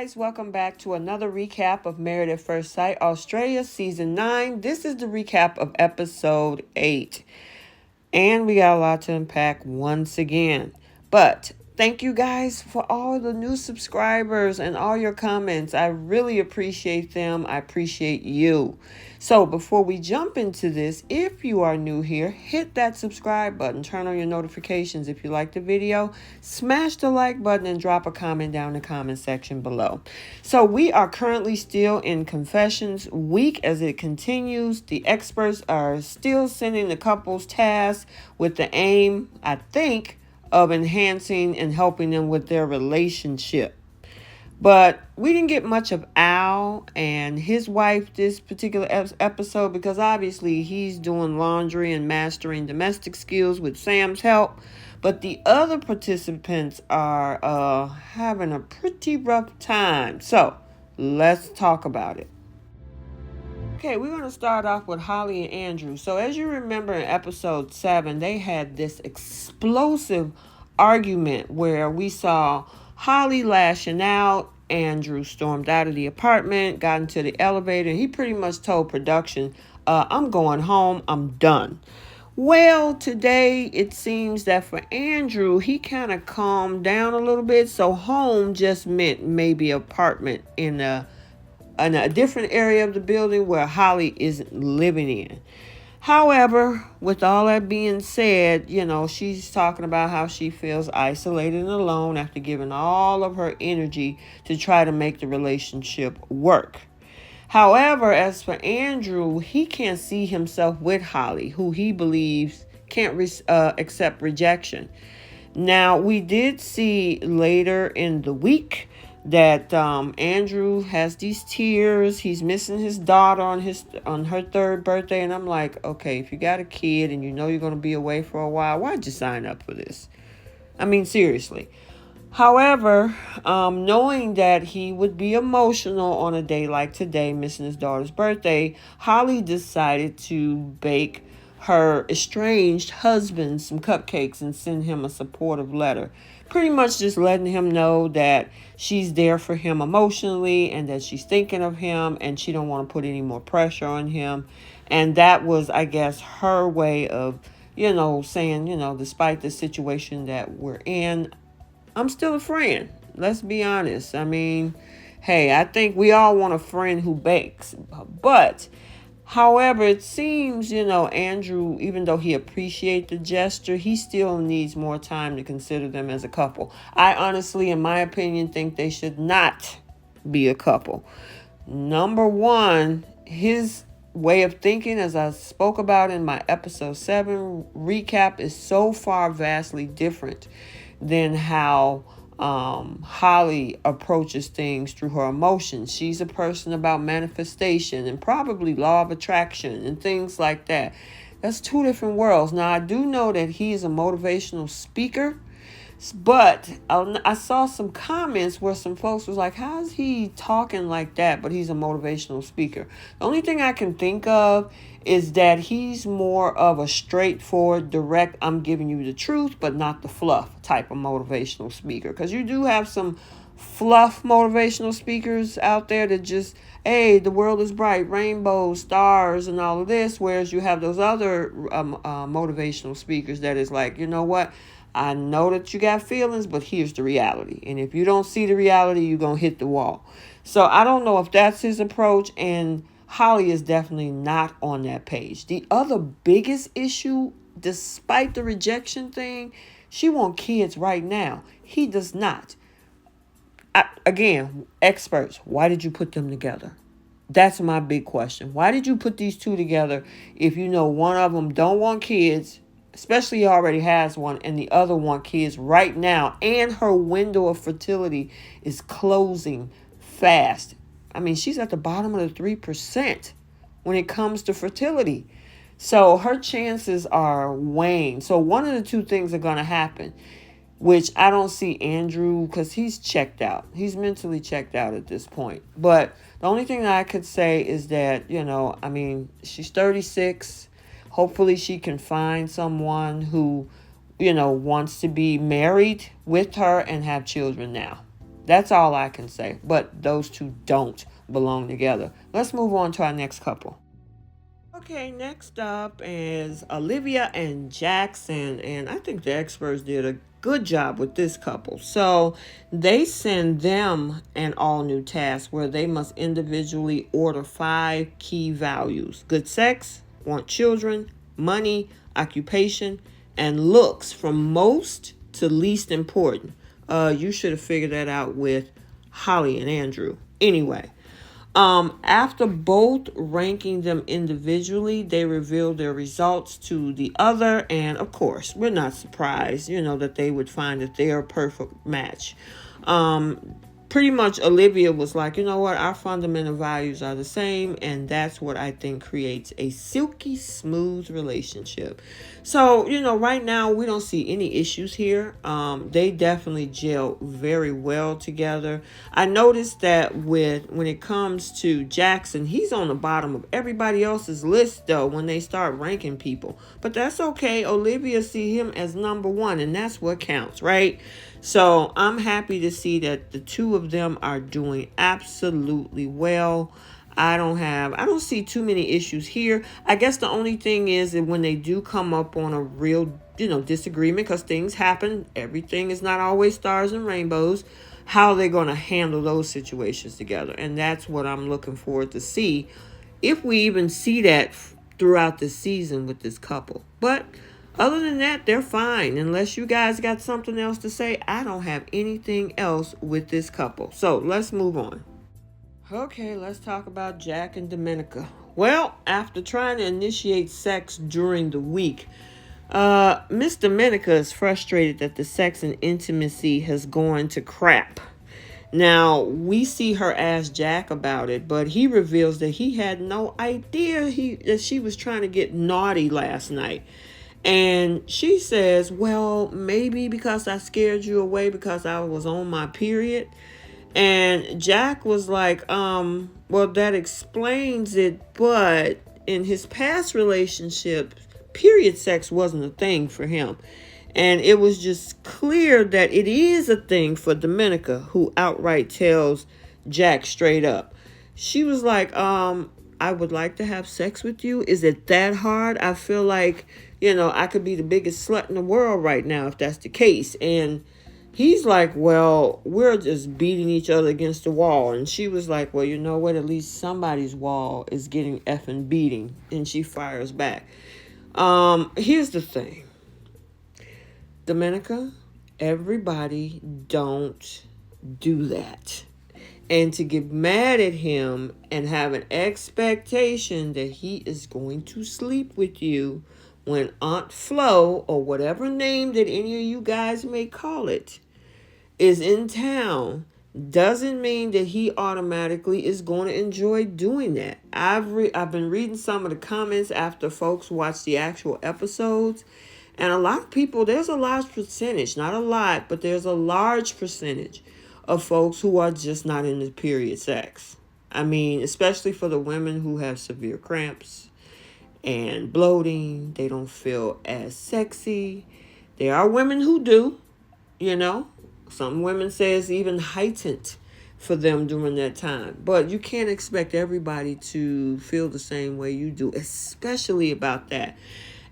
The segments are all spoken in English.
guys, welcome back to another recap of Married at First Sight Australia Season 9. This is the recap of Episode 8. And we got a lot to unpack once again. But thank you guys for all the new subscribers and all your comments. I really appreciate them. I appreciate you. So before we jump into this, if you are new here, hit that subscribe button. Turn on your notifications if you like the video. Smash the like button and drop a comment down in the comment section below. So we are currently still in confessions week as it continues. The experts are still sending the couples tasks with the aim, I think, of enhancing and helping them with their relationship. But we didn't get much of Al and his wife this particular episode because obviously he's doing laundry and mastering domestic skills with Sam's help. But the other participants are having a pretty rough time. So let's talk about it. Okay, we're going to start off with Holly and Andrew. So as you remember in episode 7, they had this explosive argument where we saw Holly lashing out. Andrew stormed out of the apartment, got into the elevator, and he pretty much told production, I'm going home, I'm done. Well, today it seems that for Andrew, he kind of calmed down a little bit. So home just meant maybe apartment in a different area of the building where Holly isn't living in. However, with all that being said, she's talking about how she feels isolated and alone after giving all of her energy to try to make the relationship work. However, as for Andrew, he can't see himself with Holly, who he believes can't accept rejection. Now, we did see later in the week that Andrew has these tears. He's missing his daughter on her 3rd birthday. And I'm like, okay, if you got a kid and you know you're going to be away for a while, why'd you sign up for this? I mean, seriously. However, knowing that he would be emotional on a day like today, missing his daughter's birthday, Holly decided to bake her estranged husband some cupcakes and send him a supportive letter. Pretty much just letting him know that she's there for him emotionally and that she's thinking of him and she don't want to put any more pressure on him. And that was, I guess, her way of, saying, despite the situation that we're in, I'm still a friend. Let's be honest. I mean, hey, I think we all want a friend who bakes. But however, it seems, Andrew, even though he appreciates the gesture, he still needs more time to consider them as a couple. I honestly, in my opinion, think they should not be a couple. Number one, his way of thinking, as I spoke about in my episode 7 recap, is so far vastly different than how Holly approaches things through her emotions. She's a person about manifestation and probably law of attraction and things like that. That's 2 different worlds. Now, I do know that he is a motivational speaker, but I saw some comments where some folks was like, how is he talking like that, but he's a motivational speaker? The only thing I can think of is that he's more of a straightforward, direct, I'm giving you the truth, but not the fluff type of motivational speaker. Because you do have some fluff motivational speakers out there that just, hey, the world is bright, rainbows, stars, and all of this. Whereas you have those other motivational speakers that is like, you know what? I know that you got feelings, but here's the reality. And if you don't see the reality, you're going to hit the wall. So I don't know if that's his approach. And Holly is definitely not on that page. The other biggest issue, despite the rejection thing, she wants kids right now. He does not. Again, experts, why did you put them together? That's my big question. Why did you put these 2 together if you know one of them don't want kids, especially he already has one, and the other one kids right now, and her window of fertility is closing fast? I mean, she's at the bottom of the 3% when it comes to fertility. So her chances are weighing. So one of the 2 things are going to happen, which I don't see Andrew, because he's checked out. He's mentally checked out at this point. But the only thing that I could say is that, she's 36. Hopefully she can find someone who, wants to be married with her and have children now. That's all I can say. But those two don't belong together. Let's move on to our next couple. Okay, next up is Olivia and Jackson, and I think the experts did a good job with this couple. So they send them an all new task where they must individually order 5 key values: good sex, want children, money, occupation, and looks from most to least important. You should have figured that out with Holly and Andrew. Anyway, after both ranking them individually, they revealed their results to the other, and of course, we're not surprised, that they would find that they're a perfect match. Pretty much Olivia was like, you know what, our fundamental values are the same, and that's what I think creates a silky smooth relationship. So, right now we don't see any issues here. They definitely gel very well together. I noticed that when it comes to Jackson, he's on the bottom of everybody else's list though when they start ranking people. But that's okay. Olivia see him as number one, and that's what counts, right? So I'm happy to see that the two of them are doing absolutely well. I don't see too many issues here. I guess the only thing is that when they do come up on a real, disagreement, because things happen, everything is not always stars and rainbows, how they're going to handle those situations together. And that's what I'm looking forward to see, if we even see that throughout the season with this couple. But other than that, they're fine. Unless you guys got something else to say, I don't have anything else with this couple. So let's move on. Okay, let's talk about Jack and Domenica. Well, after trying to initiate sex during the week, Miss Domenica is frustrated that the sex and intimacy has gone to crap. Now, we see her ask Jack about it, but he reveals that he had no idea that she was trying to get naughty last night. And she says, well, maybe because I scared you away because I was on my period. And Jack was like, well, that explains it, but in his past relationship, period sex wasn't a thing for him. And it was just clear that it is a thing for Domenica, who outright tells Jack straight up. She was like, I would like to have sex with you. Is it that hard? I feel like, I could be the biggest slut in the world right now if that's the case. And he's like, well, we're just beating each other against the wall. And she was like, well, you know what? At least somebody's wall is getting effing beating. And she fires back. Here's the thing. Domenica, everybody don't do that. And to get mad at him and have an expectation that he is going to sleep with you when Aunt Flo, or whatever name that any of you guys may call it, is in town, doesn't mean that he automatically is going to enjoy doing that. I've been reading some of the comments after folks watch the actual episodes, and a lot of people, there's a large percentage, not a lot, but there's a large percentage of folks who are just not into period sex. I mean, especially for the women who have severe cramps and bloating, they don't feel as sexy. There are women who do, Some women say it's even heightened for them during that time. But you can't expect everybody to feel the same way you do, especially about that.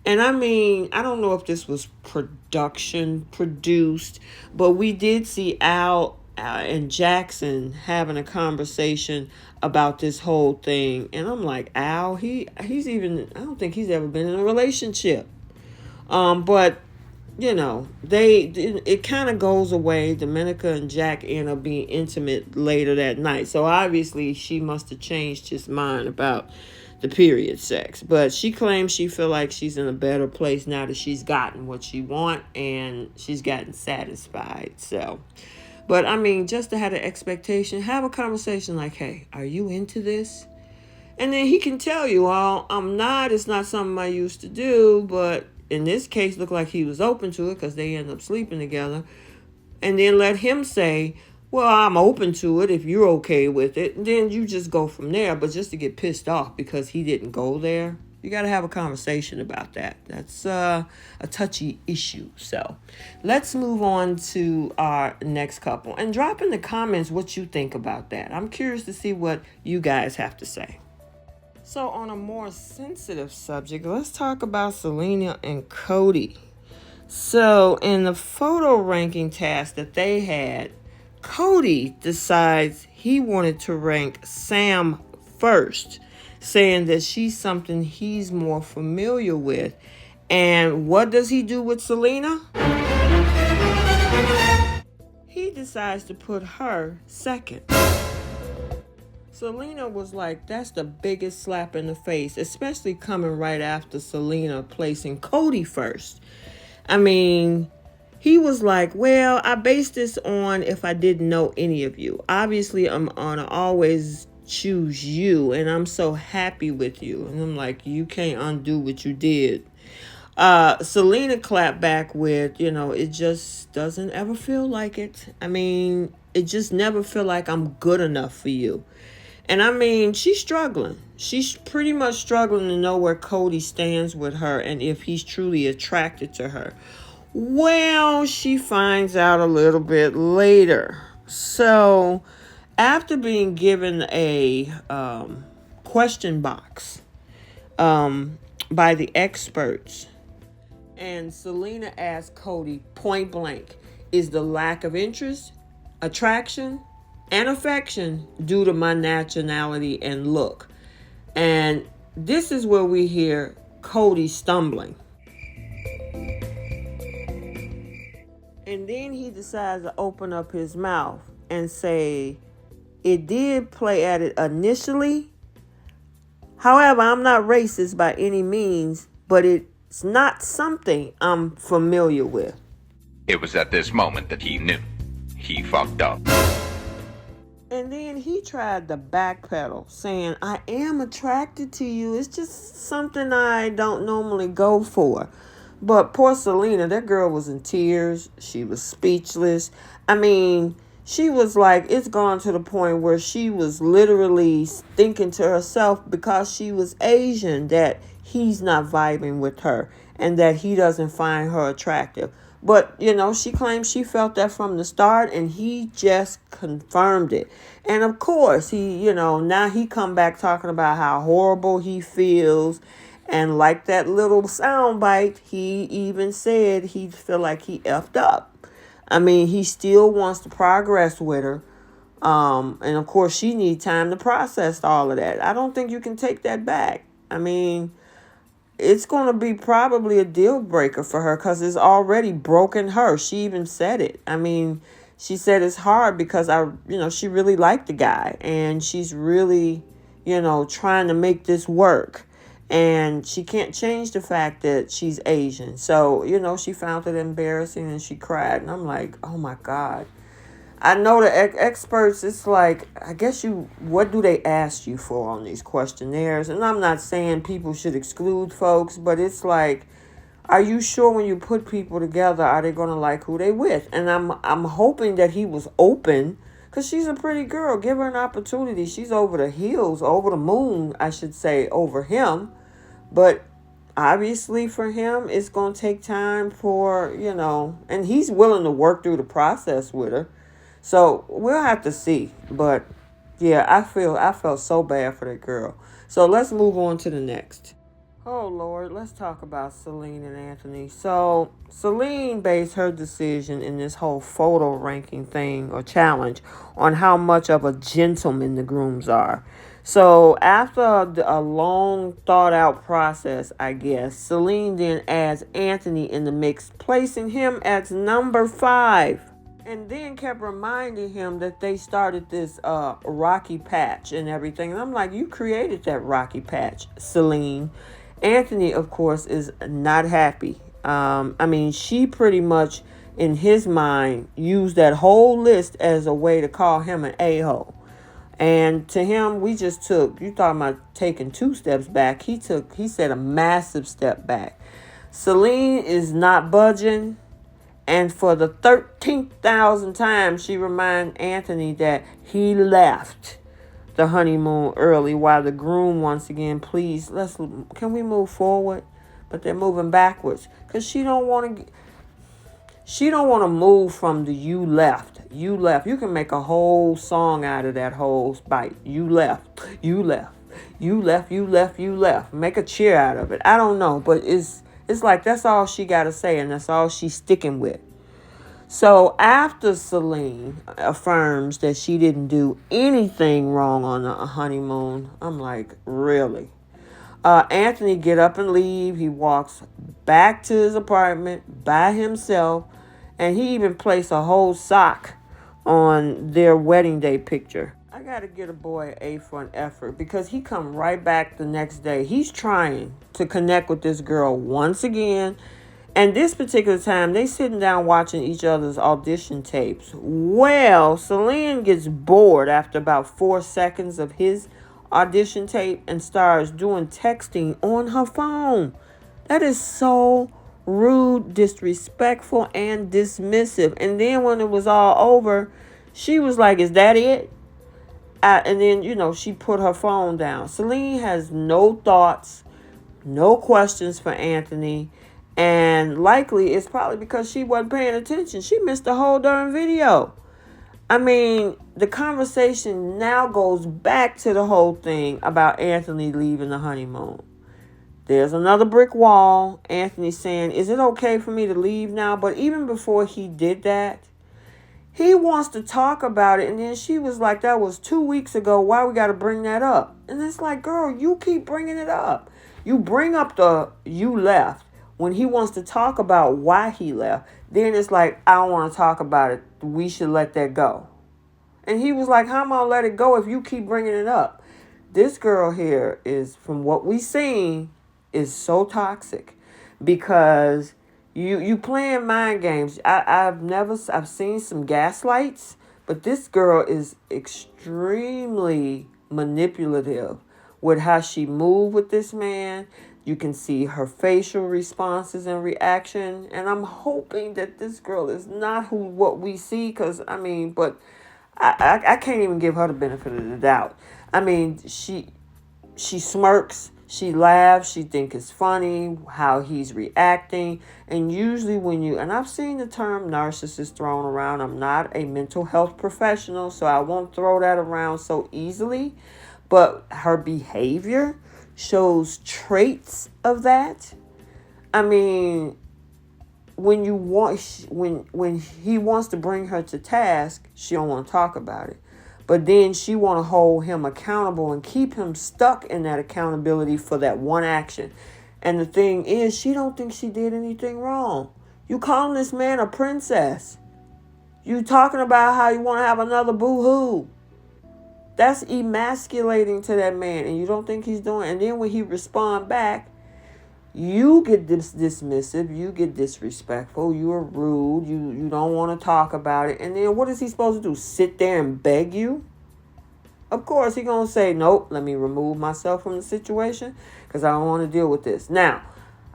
And I mean, I don't know if this was produced, but we did see Al and Jackson having a conversation about this whole thing. And I'm like, Al, I don't think he's ever been in a relationship. But it kind of goes away. Domenica and Jack end up being intimate later that night. So obviously she must have changed his mind about the period sex. But she claims she feel like she's in a better place now that she's gotten what she want and she's gotten satisfied. So, but I mean, just to have an expectation, have a conversation like, hey, are you into this? And then he can tell you, well, I'm not. It's not something I used to do, but in this case, looked like he was open to it because they end up sleeping together. And then let him say, well, I'm open to it if you're okay with it. And then you just go from there. But just to get pissed off because he didn't go there, You got to have a conversation about that. That's a touchy issue. So let's move on to our next couple. And drop in the comments what you think about that. I'm curious to see what you guys have to say. So on a more sensitive subject, let's talk about Selena and Cody. So in the photo ranking task that they had, Cody decides he wanted to rank Sam first, saying that she's something he's more familiar with. And what does he do with Selena? He decides to put her second. Selena was like, that's the biggest slap in the face, especially coming right after Selena placing Cody first. I mean, he was like, well, I based this on if I didn't know any of you. Obviously, I'm gonna always choose you, and I'm so happy with you. And I'm like, you can't undo what you did. Selena clapped back with, it just doesn't ever feel like it. I mean, it just never feel like I'm good enough for you. And I mean, she's struggling. She's pretty much struggling to know where Cody stands with her and if he's truly attracted to her. Well, she finds out a little bit later. So, after being given a question box by the experts, and Selena asked Cody point blank, is the lack of interest, attraction, and affection due to my nationality and look? And this is where we hear Cody stumbling. And then he decides to open up his mouth and say, it did play at it initially. However, I'm not racist by any means, but it's not something I'm familiar with. It was at this moment that he knew. He fucked up. And then he tried to backpedal, saying, I am attracted to you. It's just something I don't normally go for. But poor Selena, that girl was in tears. She was speechless. I mean, she was like, it's gone to the point where she was literally thinking to herself, because she was Asian, that he's not vibing with her and that he doesn't find her attractive. But, she claims she felt that from the start, and he just confirmed it. And of course, he, now he come back talking about how horrible he feels. And like that little soundbite, he even said he feel like he effed up. I mean, he still wants to progress with her. And of course, she needs time to process all of that. I don't think you can take that back. I mean, it's going to be probably a deal breaker for her because it's already broken her. She even said it. I mean, she said it's hard because she really liked the guy and she's really, trying to make this work. And she can't change the fact that she's Asian. So, she found it embarrassing and she cried. And I'm like, oh my God. I know the experts, it's like, I guess what do they ask you for on these questionnaires? And I'm not saying people should exclude folks, but it's like, are you sure when you put people together, are they going to like who they with? And I'm hoping that he was open, because she's a pretty girl. Give her an opportunity. She's over the hills, over the moon, I should say, over him. But obviously for him, it's going to take time for, and he's willing to work through the process with her. So we'll have to see. But yeah, I felt so bad for that girl. So let's move on to the next. Oh Lord, let's talk about Celine and Anthony. So Celine based her decision in this whole photo ranking thing or challenge on how much of a gentleman the grooms are. So after a long thought out process, I guess, Celine then adds Anthony in the mix, placing him as number 5. And then kept reminding him that they started this rocky patch and everything. And I'm like, you created that rocky patch, Celine. Anthony, of course, is not happy. I mean, she pretty much, in his mind, used that whole list as a way to call him an a-hole. And to him, we just took, you talking about taking 2 steps back. He said a massive step back. Celine is not budging. And for the 13,000th time, she reminded Anthony that he left. the honeymoon early, while the groom once again, please, can we move forward? But they're moving backwards because she don't want to move from the you left. You left. You can make a whole song out of that whole bite. You left. You left. You left. You left. You left. Make a cheer out of it. I don't know, but it's like that's all she got to say, and that's all she's sticking with. So after Selene affirms that she didn't do anything wrong on the honeymoon, I'm like, really? Anthony get up and leave. He walks back to his apartment by himself, and he even placed a whole sock on their wedding day picture. I gotta get a boy an A for an effort because he come right back the next day. He's trying to connect with this girl once again. And this particular time, they sitting down watching each other's audition tapes. Well, Selin gets bored after about 4 seconds of his audition tape and starts doing texting on her phone. That is so rude, disrespectful, and dismissive. And then when it was all over, she was like, is that it? And then, she put her phone down. Selene has no thoughts, no questions for Anthony. And likely it's probably because she wasn't paying attention. She missed the whole darn video. I mean, the conversation now goes back to the whole thing about Anthony leaving the honeymoon. There's another brick wall. Anthony saying, is it okay for me to leave now? But even before he did that, he wants to talk about it. And then she was like, that was 2 weeks ago. Why we got to bring that up? And it's like, girl, you keep bringing it up. You bring up the you left. When he wants to talk about why he left, then it's like, I don't want to talk about it. We should let that go. And he was like, how am I going to let it go if you keep bringing it up? This girl here is, from what we seen, is so toxic because you playing mind games. I've seen some gaslights, but this girl is extremely manipulative with how she moved with this man. You can see her facial responses and reaction. And I'm hoping that this girl is not what we see. Because, but I can't even give her the benefit of the doubt. She smirks. She laughs. She thinks it's funny how he's reacting. And usually and I've seen the term narcissist thrown around. I'm not a mental health professional, so I won't throw that around so easily. But her behavior shows traits of that. When he wants to bring her to task, she don't want to talk about it. But then she want to hold him accountable and keep him stuck in that accountability for that one action. And the thing is, she don't think she did anything wrong. You calling this man a princess. You talking about how you want to have another boo-hoo. That's emasculating to that man, and you don't think he's doing it. And then when he respond back, you get dismissive, you get disrespectful, you're rude, you don't want to talk about it. And then what is he supposed to do? Sit there and beg you? Of course, he's going to say, nope, let me remove myself from the situation because I don't want to deal with this. Now,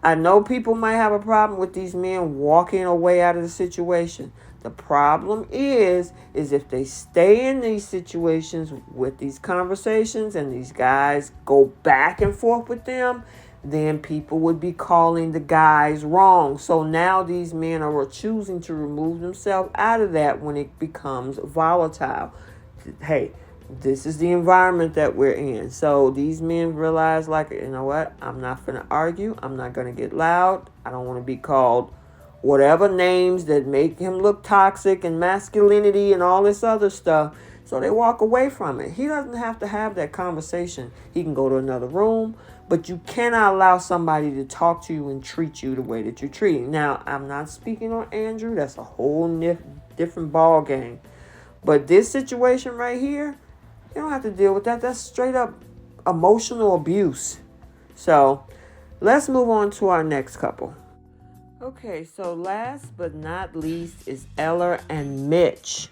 I know people might have a problem with these men walking away out of the situation. The problem is if they stay in these situations with these conversations and these guys go back and forth with them, then people would be calling the guys wrong. So now these men are choosing to remove themselves out of that when it becomes volatile. Hey, this is the environment that we're in. So these men realize, like, you know what? I'm not going to argue. I'm not going to get loud. I don't want to be called whatever names that make him look toxic and masculinity and all this other stuff. So they walk away from it. He doesn't have to have that conversation. He can go to another room, but you cannot allow somebody to talk to you and treat you the way that you're treating. Now, I'm not speaking on Andrew. That's a whole different ball game. But this situation right here, you don't have to deal with that. That's straight up emotional abuse. So let's move on to our next couple. Okay, so last but not least is Ella and Mitch.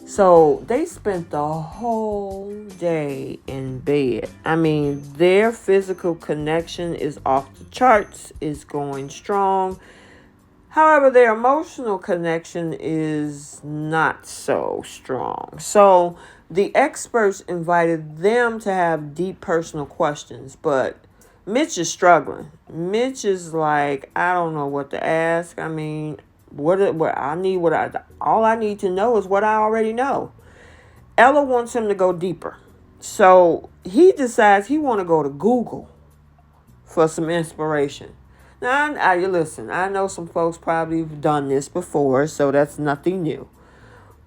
So they spent the whole day in bed. Their physical connection is off the charts, is going strong. However, their emotional connection is not so strong. So the experts invited them to have deep personal questions, but Mitch is struggling. Mitch is like, I don't know what to ask. I mean, all I need to know is what I already know. Ella wants him to go deeper. So he decides he want to go to Google for some inspiration. Now, listen, I know some folks probably have done this before, so that's nothing new.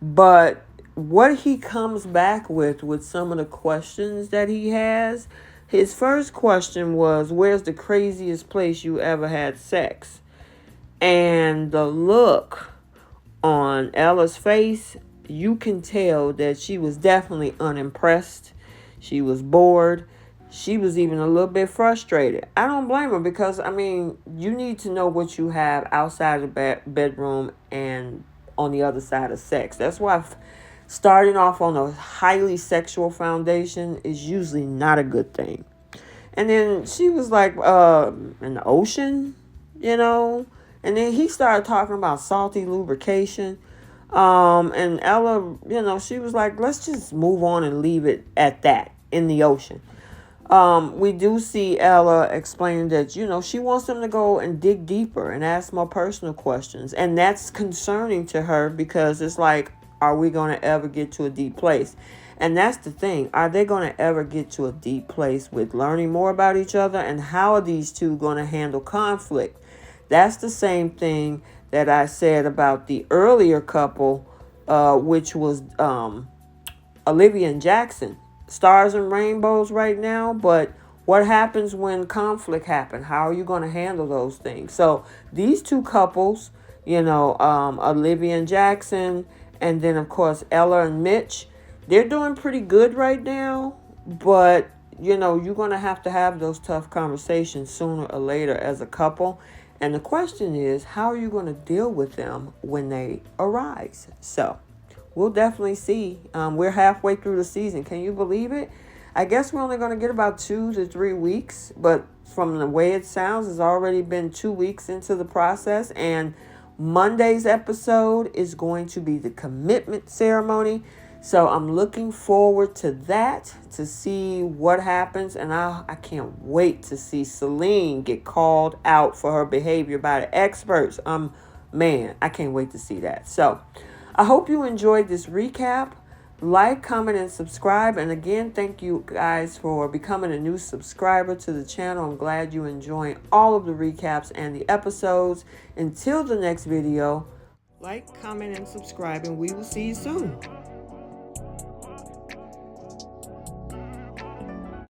But what he comes back with some of the questions that he has, his first question was, where's the craziest place you ever had sex? And the look on Ella's face, you can tell that she was definitely unimpressed. She was bored. She was even a little bit frustrated. I don't blame her because, I mean, you need to know what you have outside of the bedroom and on the other side of sex. That's why starting off on a highly sexual foundation is usually not a good thing. And then she was like, in the ocean, you know. And then he started talking about salty lubrication. And Ella, she was like, let's just move on and leave it at that in the ocean. We do see Ella explaining that, she wants them to go and dig deeper and ask more personal questions. And that's concerning to her because it's like, are we going to ever get to a deep place? And that's the thing. Are they going to ever get to a deep place with learning more about each other? And how are these two going to handle conflict? That's the same thing that I said about the earlier couple, which was Olivia and Jackson. Stars and rainbows right now, but what happens when conflict happens? How are you going to handle those things? So these two couples, Olivia and Jackson, and then of course Ella and Mitch, they're doing pretty good right now, but you're going to have those tough conversations sooner or later as a couple. And the question is, how are you going to deal with them when they arise? So we'll definitely see. We're halfway through the season. Can you believe it? I guess we're only going to get about 2 to 3 weeks, but from the way it sounds, it's already been 2 weeks into the process. And Monday's episode is going to be the commitment ceremony. So I'm looking forward to that, to see what happens. And I can't wait to see Selin get called out for her behavior by the experts. Man, I can't wait to see that. So I hope you enjoyed this recap. Like, comment, and subscribe. And again, thank you guys for becoming a new subscriber to the channel. I'm glad you're enjoying all of the recaps and the episodes. Until the next video, like, comment, and subscribe, and we will see you soon.